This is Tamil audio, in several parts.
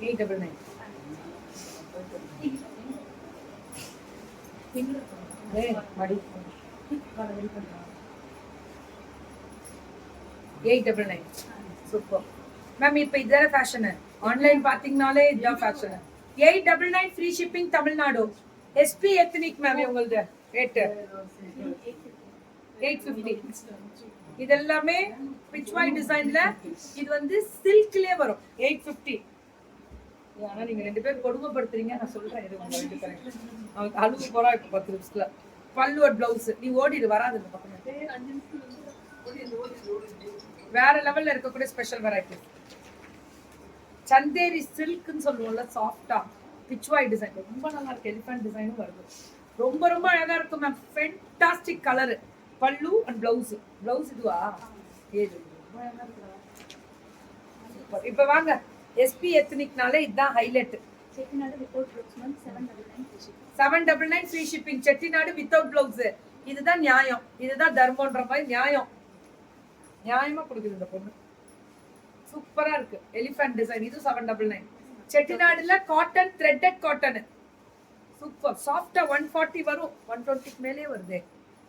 899. மடி 899. Super ma'am. இப்போ இதான ஃபேஷன் ஆன்லைன் பாத்தீங்கனாலே இதான் fashion. 899 free shipping Tamil Nadu. SP ethnic ma'am உங்களுது ரேட் 850. இதெல்லாமே பிச்வாய் டிசைன்ல. இது வந்து சில்க்லயே வரும் 850. ஆனா நீங்க ரெண்டு பேரும் கொடுமைப்படுத்துறீங்க. நான் சொல்றேன் இது உங்க ரெண்டு பேரும் அவங்க அழுகு போறா. இப்போ 10 நிமிஷத்துல பல்லுவட் பிளவுஸ் நீ ஓடிடு வராது. இந்த பக்கம் வேற லெவல்ல இருக்கக்கூடிய ஸ்பெஷல் வெரைட்டி. சந்தேரி சில்க்னு சொல்லுவோம்ல, சாஃப்டா பிச்வாய் டிசைன் ரொம்ப நல்லா இருக்கு. எலிஃபண்ட் டிசைனும் வருது. ரொம்ப ரொம்ப அழகா இருக்கும் மேம். Fantastic colour. பல்லு அண்ட் பிளவுஸ். பிளவுஸ் இதுவா? ஏது இப்ப வாங்க. எஸ்பி எத்னிக்னாலே இதுதான் highlight. Chettinad without blouse ma'am 799 799 free shipping. Chettinad without blouse. இதுதான் நியாயம். இதுதான் தர்மம்ன்ற மாதிரி நியாயம். நியாயமா கொடுக்குது இந்த பொண்ணு. சூப்பரா இருக்கு. Elephant design. இது 799. செட்டிநாடுல காட்டன், த்ரெட்டட் காட்டன். சூப்பர் சாஃப்டா 140 வரும். 120 மேலே வருது.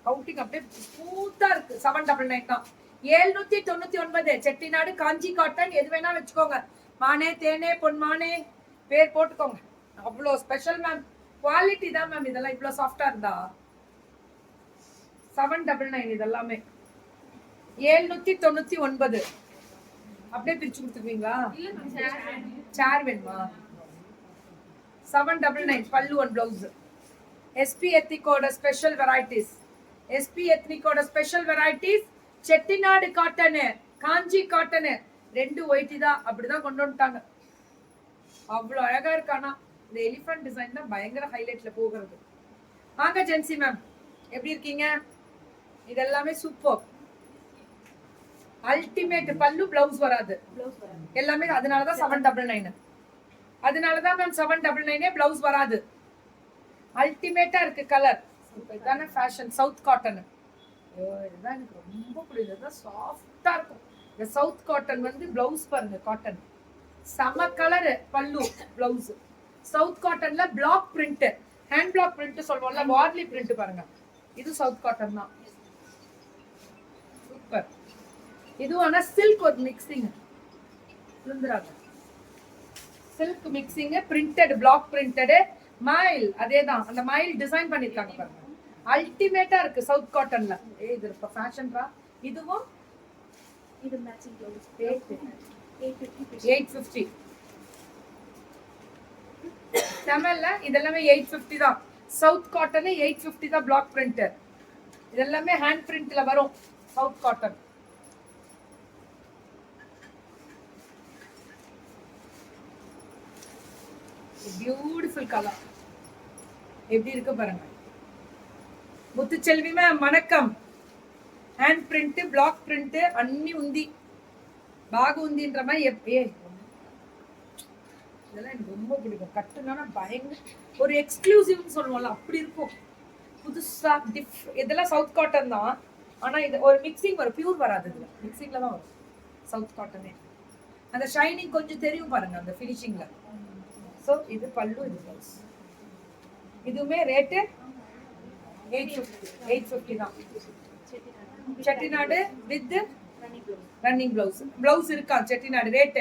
கவுண்டிங் அப்படியே ஸ்மூத்தா இருக்கு. 799 தான். 799. செட்டிநாடு காஞ்சி காட்டன். எது வேணா வச்சுக்கோங்க. மானே தேனே பொன்மானே பேர் போட்டுக்கோங்க. அவ்வளோ ஸ்பெஷல் மேம். குவாலிட்டி தான் மேம். இதெல்லாம் இவ்வளோ சாஃப்டா இருந்தா 799. இதெல்லாமே 799. அப்படியே பிரிச்சு கொடுத்துருவீங்களா? சேர் வேணுமா? 799 பல்லு ஒன் பிளவுஸ். எஸ்பி எத்னிக்கோட ஸ்பெஷல் வெரைட்டிஸ். எஸ்பி எத்னிக்கோட special varieties. Chettinad cotton, Kanchi cotton ரெண்டு ஒயிட்டி தான். அப்படிதான் கொண்டு வந்துட்டாங்க. அவ்வளோ அழகா இருக்கானா. இந்த எலிஃபண்ட் டிசைன் தான் பயங்கர ஹைலைட்ல போகிறது. வாங்க ஜென்சி மேம், எப்படி இருக்கீங்க? இதெல்லாமே சூப்பர் அல்டிமேட். பல்லு பிளவுஸ் வராது எல்லாமே. அதனாலதான் 799. அதனாலதான் மேம் 799 பிளவுஸ் வராது. அல்டிமேட்டா இருக்கு கலர். இதான ஃபேஷன். South cotton. இதுதான் எனக்கு ரொம்ப பிடிச்சது. சாஃப்டா இருக்கும். இந்த சவுத் காட்டன் வந்து பிளவுஸ் பாருங்க. காட்டன் செம கலர். பல்லு பிளவுஸ். சவுத் காட்டன்ல block print, hand block print சொல்லுவோம்ல, வார்லி பிரிண்ட் பாருங்க. இது சவுத் காட்டன் தான். சூப்பர். இது ஆனா சில்க் ஒரு மிக்சிங். விழுந்துராங்க. Silk mixing. Printed, block printed. மயில் அதேதான். அந்த மயில் டிசைன் பண்ணிருக்காங்க பாருங்க. அல்டிமேட்டா இருக்கு சவுத் காட்டன்ல. இது இப்ப ஃபேஷன்ரா. இதுவும் இது மேட்சிங் ப்ளவுஸ் 850. தமிழ்ல இதெல்லாமே 850 தான். சவுத் காட்டன் 850 தான். Black print. இதெல்லாமே ஹேண்ட் பிரிண்ட்ல வரும். South cotton. Beautiful colour. எப்படி இருக்கு பாருங்க. முத்துச்செல்வி மேம் வணக்கம். ஹேண்ட் பிரிண்ட், பிளாக் பிரிண்ட் அன்னி உந்தி பாகு உந்தின்ற மாதிரி. இதெல்லாம் எனக்கு ரொம்ப பிடிக்கும். கட்டுனா பயங்கர ஒரு எக்ஸ்க்ளூசிவ்னு சொல்லுவோம்ல, அப்படி இருக்கும். புதுசா இதெல்லாம் சவுத் காட்டன் தான். ஆனா இது ஒரு மிக்சிங் வரும். பியூர் வராது. இதுல மிக்சிங்ல தான் வரும் சவுத் காட்டனே. அந்த ஷைனிங் கொஞ்சம் தெரியும் பாருங்க அந்த ஃபினிஷிங்ல. சோ இது பல்லு, இது பிளவுஸ். இதுவுமே ரேட்டு 850 தான். செட்டிநாடு வித் రన్నింగ్ బ్లౌజ్ ఇరుకా చెట్టినాడు రేట్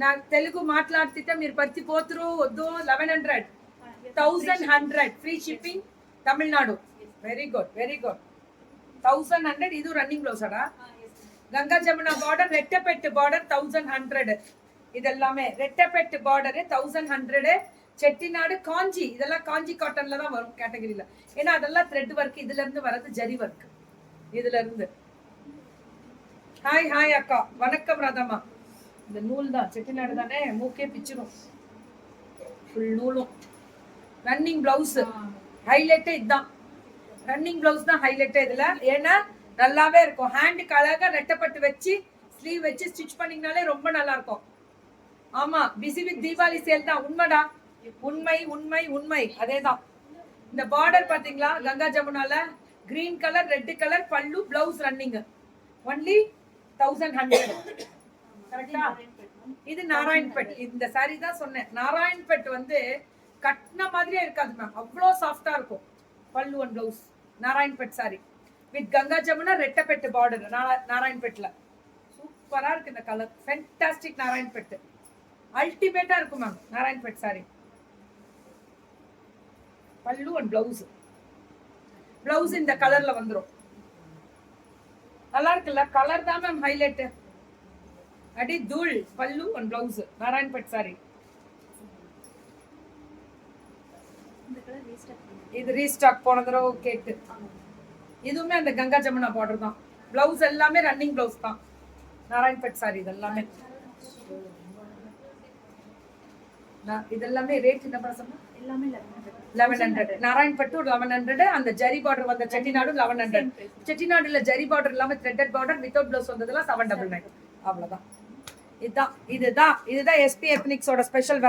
నాకు తెలుగు మాట్లాడితే మీరు పత్తి పోతురు వద్దు 1100 free shipping Tamil Nadu. Very good 1100. ಇದು ರನ್ನಿಂಗ್ ಬ್ಲೌಸ್ ಅಡ. ಗಂಗಾ ಜಮುನಾ ಬಾರ್ಡರ್ ரெட்டப்பெட்டு ಬಾರ್ಡರ್ 1100. இதெல்லாமே ரெட்டப்பெட்டு பார்டர் 1100. செட்டிநாடு காஞ்சி. இதெல்லாம் காஞ்சி காட்டன்ல தான் வரும் கேட்டகரியில. ஏன்னா அதெல்லாம் த்ரெட் ஒர்க். இதுல இருந்து வரது ஜரி ஒர்க். இதுல இருந்து. ஹாய் ஹாய் அக்கா வணக்கம் ராதம்மா. இந்த நூல் தான் செட்டிநாடு தானே. மூக்கே பிச்சிடும். ஃபுல் நூலும். ரன்னிங் பிளவுஸ் ஹைலைட்டே இதுதான். ரன்னிங் பிளவுஸ் தான் ஹைலைட்டே இதுல. ஏன்னா நல்லாவே இருக்கும். ஹேண்டுக்கு அழகா ரெட்டப்பட்டு வச்சு ஸ்லீவ் வச்சு ஸ்டிச் பண்ணீங்கனாலே ரொம்ப நல்லா இருக்கும். ஆமா, பிஸி வித் தீபாவளி சேல் தான். உண்மைடா. உண்மை உண்மை உண்மை. அதேதான். இந்த பார்டர் பாத்தீங்களா கங்கா ஜமுனால கிரீன் கலர், ரெட் கலர். பல்லு, பிளவுஸ் ரன்னிங். ஒன்லி 1100. கரெக்டா? நாராயண்பேட் மேம். இது நாராயண்பேட். இந்த saree தான் சொன்னேன். நாராயண்பேட் வந்து கட்டின மாதிரியே இருக்காது மேம். அவ்வளோ சாஃப்டா இருக்கும். பல்லு and blouse Narayanpet saree with Ganga Jamuna ரெட்டப்பெட்டு பார்டர் நாராயண்பேட்ல. சூப்பரா இருக்கு இந்த கலர். ஃபென்டாஸ்டிக் நாராயண்பேட். அல்டிமேட்டா இருக்கும் மேம் நாராயண்பேட் saree. பல்லு அண்ட் பிளவுஸ் இந்த கலர்ல வந்துரும். நல்லா இருக்குல்ல? கலர் தான் மேம் ஹைலைட். அடி தூள் பல்லு அண்ட் பிளவுஸ் நாராயண்பேட் saree. இந்த கலர் ரீஸ்டாக் பண்ணுங்க. இது ரீஸ்டாக் போன தடவை கேட்டு. இதுவுமே அந்த கங்கா ஜமுனா பார்டர் தான். பிளவுஸ் எல்லாமே ரன்னிங் பிளவுஸ் தான் நாராயண்பேட் saree. இது எல்லாமே இதெல்லாமே ரேட் என்ன சொன்னா எல்லாமே 1100. 1100. நாராயண்பட்டு 1100. அந்த ஜரி பார்டர் வந்த செட்டிநாடு 1100. செட்டிநாடுல ஜரி பார்டர் இல்லாம த்ரெட்டட் பார்டர் வித்வுட் பிளவுஸ் வந்ததெல்லாம் 799. அவ்வளவுதான். இதுதான் எஸ்பி எத்னிக்ஸோட ஸ்பெஷல்